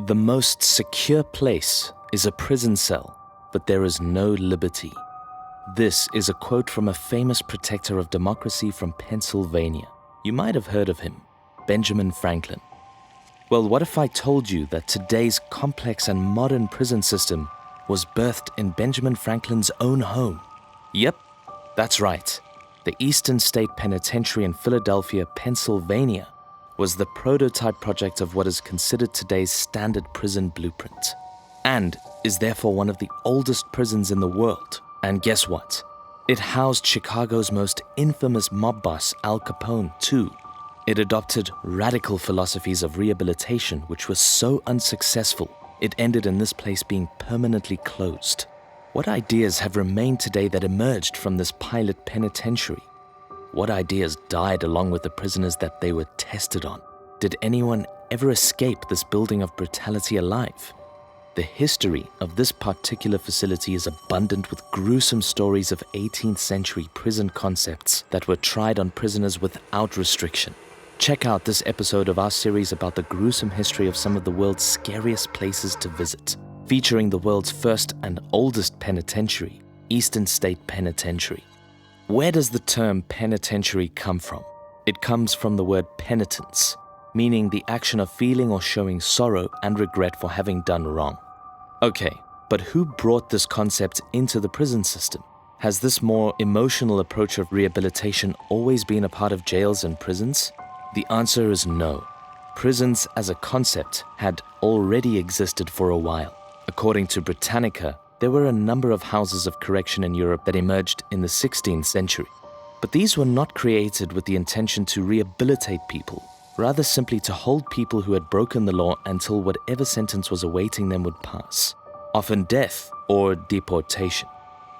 The most secure place is a prison cell, but there is no liberty. This is a quote from a famous protector of democracy from Pennsylvania. You might have heard of him, Benjamin Franklin. Well, what if I told you that today's complex and modern prison system was birthed in Benjamin Franklin's own home? Yep, that's right. The Eastern State Penitentiary in Philadelphia, Pennsylvania, was the prototype project of what is considered today's standard prison blueprint, and is therefore one of the oldest prisons in the world. And guess what? It housed Chicago's most infamous mob boss, Al Capone, too. It adopted radical philosophies of rehabilitation, which was so unsuccessful, it ended in this place being permanently closed. What ideas have remained today that emerged from this pilot penitentiary? What ideas died along with the prisoners that they were tested on? Did anyone ever escape this building of brutality alive? The history of this particular facility is abundant with gruesome stories of 18th century prison concepts that were tried on prisoners without restriction. Check out this episode of our series about the gruesome history of some of the world's scariest places to visit, featuring the world's first and oldest penitentiary, Eastern State Penitentiary. Where does the term penitentiary come from? It comes from the word penitence, meaning the action of feeling or showing sorrow and regret for having done wrong. Okay, but who brought this concept into the prison system? Has this more emotional approach of rehabilitation always been a part of jails and prisons? The answer is no. Prisons as a concept had already existed for a while. According to Britannica, there were a number of houses of correction in Europe that emerged in the 16th century. But these were not created with the intention to rehabilitate people, rather simply to hold people who had broken the law until whatever sentence was awaiting them would pass, often death or deportation.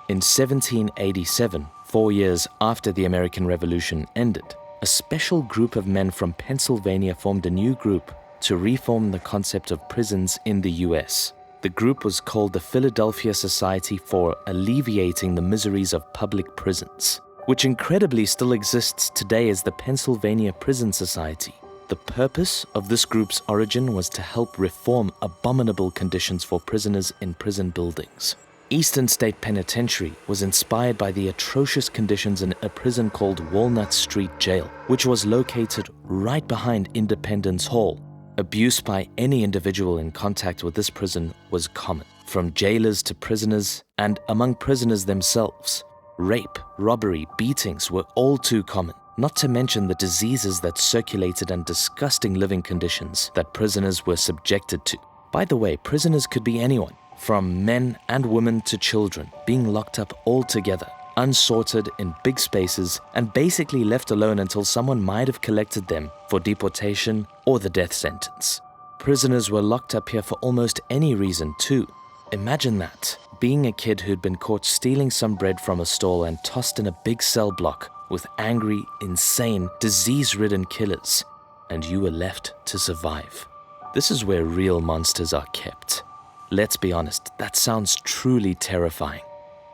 In 1787, 4 years after the American Revolution ended, a special group of men from Pennsylvania formed a new group to reform the concept of prisons in the US. The group was called the Philadelphia Society for Alleviating the Miseries of Public Prisons, which incredibly still exists today as the Pennsylvania Prison Society. The purpose of this group's origin was to help reform abominable conditions for prisoners in prison buildings. Eastern State Penitentiary was inspired by the atrocious conditions in a prison called Walnut Street Jail, which was located right behind Independence Hall. Abuse by any individual in contact with this prison was common, from jailers to prisoners and among prisoners themselves. Rape, robbery, beatings were all too common, not to mention the diseases that circulated and disgusting living conditions that prisoners were subjected to. By the way, prisoners could be anyone, from men and women to children, being locked up all together, unsorted in big spaces, and basically left alone until someone might have collected them for deportation or the death sentence. Prisoners were locked up here for almost any reason too. Imagine that, being a kid who'd been caught stealing some bread from a stall and tossed in a big cell block with angry, insane, disease-ridden killers, and you were left to survive. This is where real monsters are kept. Let's be honest, that sounds truly terrifying.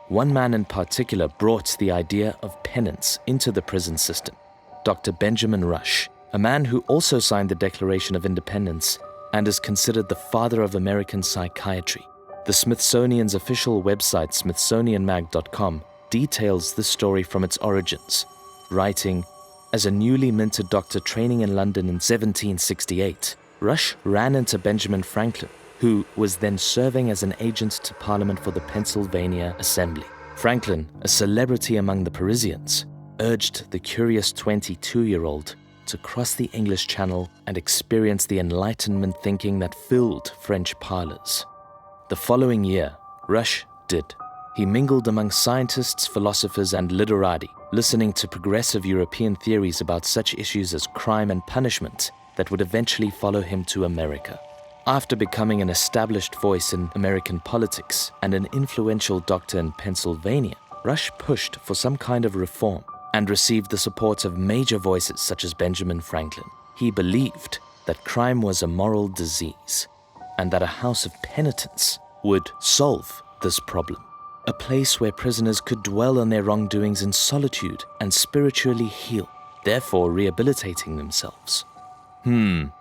One man in particular brought the idea of penance into the prison system, Dr. Benjamin Rush, a man who also signed the Declaration of Independence and is considered the father of American psychiatry. The Smithsonian's official website, smithsonianmag.com, details this story from its origins, writing, "As a newly minted doctor training in London in 1768, Rush ran into Benjamin Franklin, who was then serving as an agent to Parliament for the Pennsylvania Assembly. Franklin, a celebrity among the Parisians, urged the curious 22-year-old to cross the English Channel and experience the Enlightenment thinking that filled French parlors. The following year, Rush did. He mingled among scientists, philosophers, and literati, listening to progressive European theories about such issues as crime and punishment that would eventually follow him to America. After becoming an established voice in American politics and an influential doctor in Pennsylvania, Rush pushed for some kind of reform and received the support of major voices such as Benjamin Franklin. He believed that crime was a moral disease and that a house of penitence would solve this problem. A place where prisoners could dwell on their wrongdoings in solitude and spiritually heal, therefore rehabilitating themselves.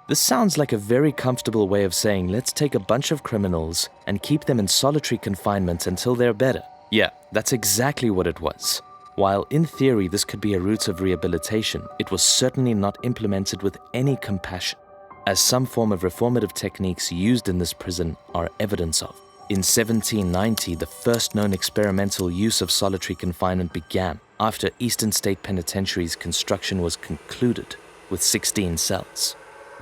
This This sounds like a very comfortable way of saying, let's take a bunch of criminals and keep them in solitary confinement until they're better. Yeah, that's exactly what it was. While in theory this could be a route of rehabilitation, it was certainly not implemented with any compassion, as some form of reformative techniques used in this prison are evidence of. In 1790, the first known experimental use of solitary confinement began after Eastern State Penitentiary's construction was concluded with 16 cells.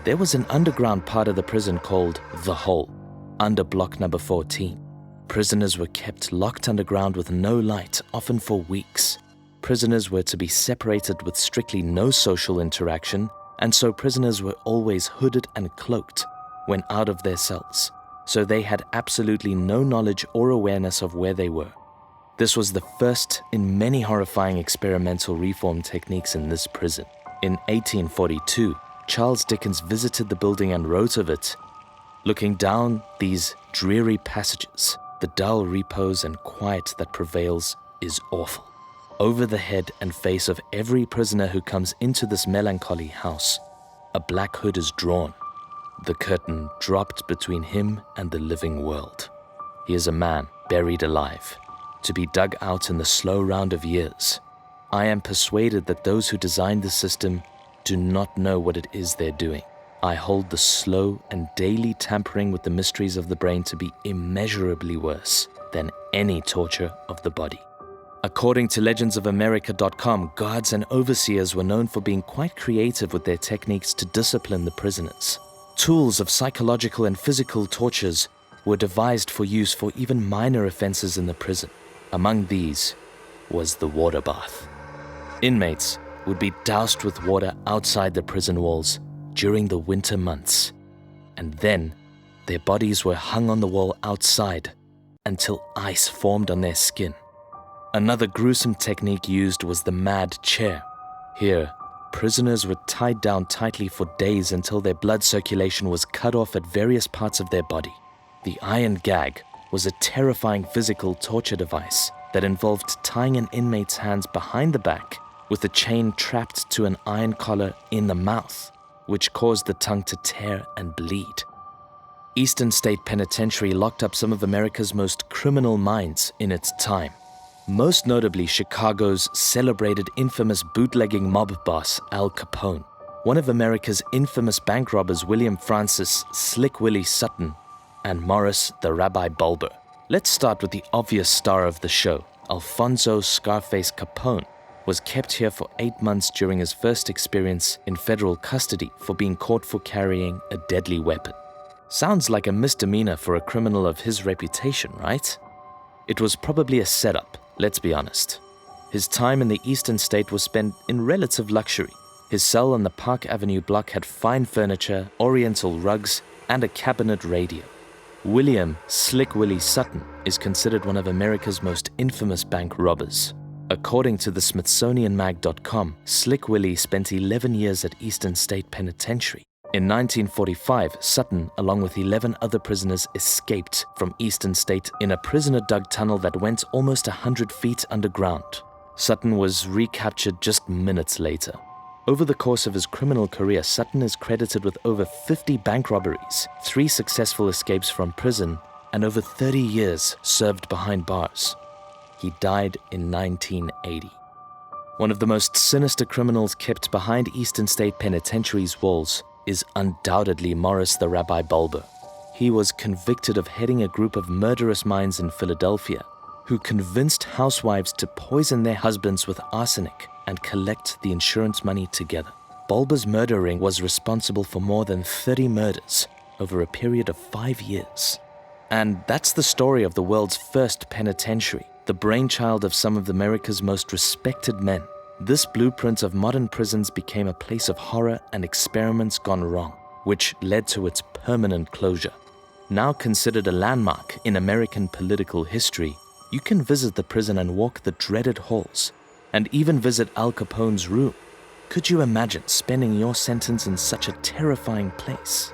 There was an underground part of the prison called The Hole, under block number 14. Prisoners were kept locked underground with no light, often for weeks. Prisoners were to be separated with strictly no social interaction, and so prisoners were always hooded and cloaked when out of their cells, so they had absolutely no knowledge or awareness of where they were. This was the first in many horrifying experimental reform techniques in this prison. In 1842, Charles Dickens visited the building and wrote of it, "Looking down these dreary passages, the dull repose and quiet that prevails is awful. Over the head and face of every prisoner who comes into this melancholy house, a black hood is drawn, the curtain dropped between him and the living world. He is a man buried alive, to be dug out in the slow round of years. I am persuaded that those who designed the system do not know what it is they're doing. I hold the slow and daily tampering with the mysteries of the brain to be immeasurably worse than any torture of the body." According to legendsofamerica.com, guards and overseers were known for being quite creative with their techniques to discipline the prisoners. Tools of psychological and physical tortures were devised for use for even minor offenses in the prison. Among these was the water bath. Inmates would be doused with water outside the prison walls during the winter months, and then their bodies were hung on the wall outside until ice formed on their skin. Another gruesome technique used was the mad chair. Here, prisoners were tied down tightly for days until their blood circulation was cut off at various parts of their body. The iron gag was a terrifying physical torture device that involved tying an inmate's hands behind the back with a chain trapped to an iron collar in the mouth, which caused the tongue to tear and bleed. Eastern State Penitentiary locked up some of America's most criminal minds in its time. Most notably Chicago's celebrated infamous bootlegging mob boss Al Capone. One of America's infamous bank robbers, William Francis Slick Willie Sutton, and Morris the Rabbi Bulber. Let's start with the obvious star of the show. Alfonso Scarface Capone was kept here for 8 months during his first experience in federal custody for being caught for carrying a deadly weapon. Sounds like a misdemeanor for a criminal of his reputation, right? It was probably a setup, let's be honest. His time in the Eastern State was spent in relative luxury. His cell on the Park Avenue block had fine furniture, oriental rugs, and a cabinet radio. William Slick Willie Sutton is considered one of America's most infamous bank robbers. According to the SmithsonianMag.com, Slick Willie spent 11 years at Eastern State Penitentiary. In 1945, Sutton, along with 11 other prisoners, escaped from Eastern State in a prisoner-dug tunnel that went almost 100 feet underground. Sutton was recaptured just minutes later. Over the course of his criminal career, Sutton is credited with over 50 bank robberies, 3 successful escapes from prison, and over 30 years served behind bars. He died in 1980. One of the most sinister criminals kept behind Eastern State Penitentiary's walls is undoubtedly Morris the Rabbi Bulber. He was convicted of heading a group of murderous minds in Philadelphia who convinced housewives to poison their husbands with arsenic and collect the insurance money together. Bulber's murder ring was responsible for more than 30 murders over a period of 5 years. And that's the story of the world's first penitentiary, the brainchild of some of America's most respected men. This blueprint of modern prisons became a place of horror and experiments gone wrong, which led to its permanent closure. Now considered a landmark in American political history, you can visit the prison and walk the dreaded halls, and even visit Al Capone's room. Could you imagine spending your sentence in such a terrifying place?